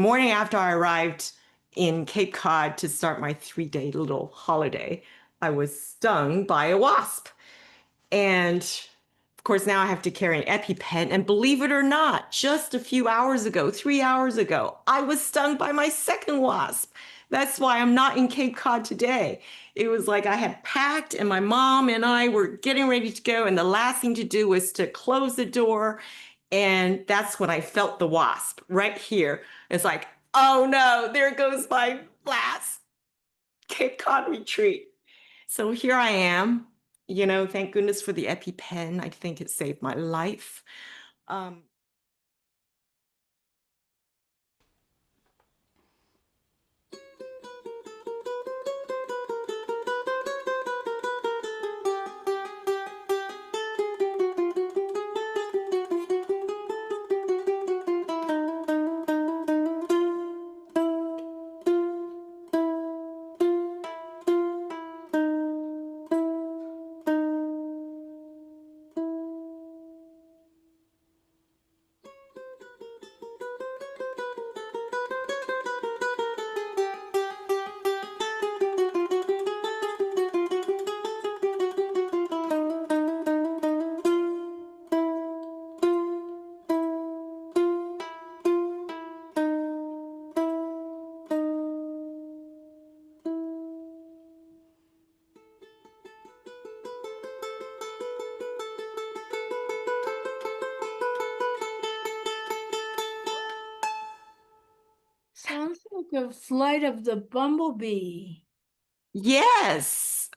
Morning after I arrived in Cape Cod to start my 3-day little holiday, I was stung by a wasp. And of course, now I have to carry an EpiPen. And believe it or not, just a few hours ago, 3 hours ago, I was stung by my second wasp. That's why I'm not in Cape Cod today. It was like I had packed, and my mom and I were getting ready to go. And the last thing to do was to close the door. And that's when I felt the wasp right here. It's like, oh no, there goes my last Cape Cod retreat. So here I am. Thank goodness for the EpiPen. I think it saved my life. Um, Sounds like a flight of the bumblebee. yes.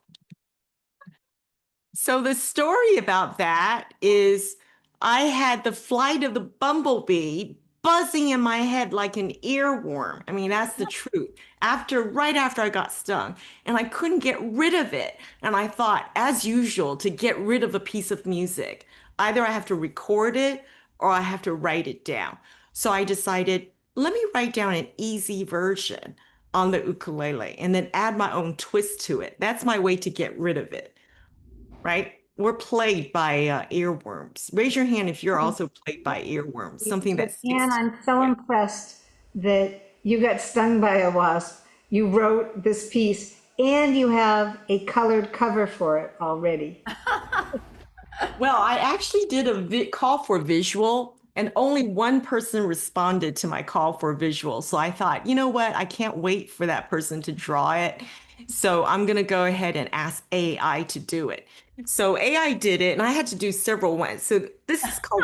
So the story about that is I had the flight of the bumblebee buzzing in my head like an earworm. I mean, that's the truth. Right after I got stung, and I couldn't get rid of it. And I thought, as usual, to get rid of a piece of music, either I have to record it or I have to write it down. So I decided, let me write down an easy version on the ukulele and then add my own twist to it. That's my way to get rid of it, right? We're plagued by earworms. Raise your hand if you're also plagued by earworms, something that But sticks Anne, to I'm so you. impressed that you got stung by a wasp. You wrote this piece and you have a colored cover for it already. Well, I actually did a call for visual, and only one person responded to my call for visual. So I thought, you know what? I can't wait for that person to draw it. So I'm going to go ahead and ask AI to do it. So AI did it, and I had to do several ones. So this is called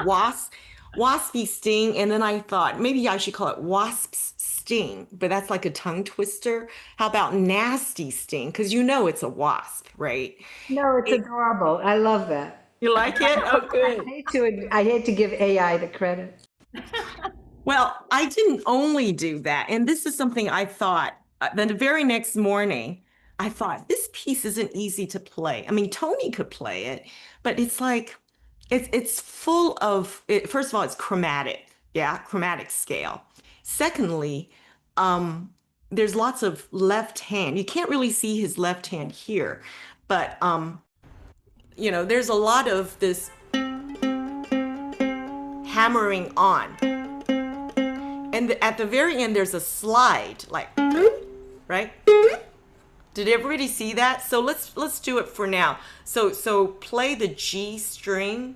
Waspy Sting. And then I thought maybe I should call it Wasp's Sting, but that's like a tongue twister. How about Nasty Sting? Because it's a wasp, right? No, it's adorable. I love that. You like it? Oh, good. I hate to give AI the credit. Well, I didn't only do that. And this is something I thought, then the very next morning, I thought this piece isn't easy to play. I mean, Tony could play it, but it's like, it's full of, first of all, it's chromatic. Yeah, chromatic scale. Secondly, there's lots of left hand. You can't really see his left hand here, but, there's a lot of this hammering on. And at the very end, there's a slide, like, right? Did everybody see that? So let's do it for now. So play the G string,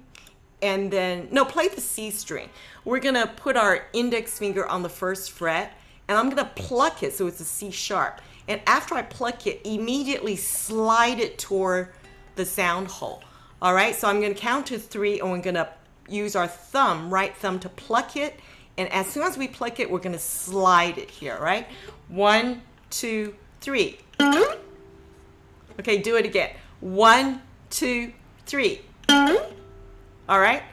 and then no, play the C string. We're gonna put our index finger on the first fret, and I'm gonna pluck it so it's a C sharp. And after I pluck it, immediately slide it toward the sound hole. All right, so I'm gonna count to 3, and we're gonna use our right thumb to pluck it. And as soon as we pluck it, we're going to slide it here, right? 1, 2, 3. Okay, do it again. 1, 2, 3. All right.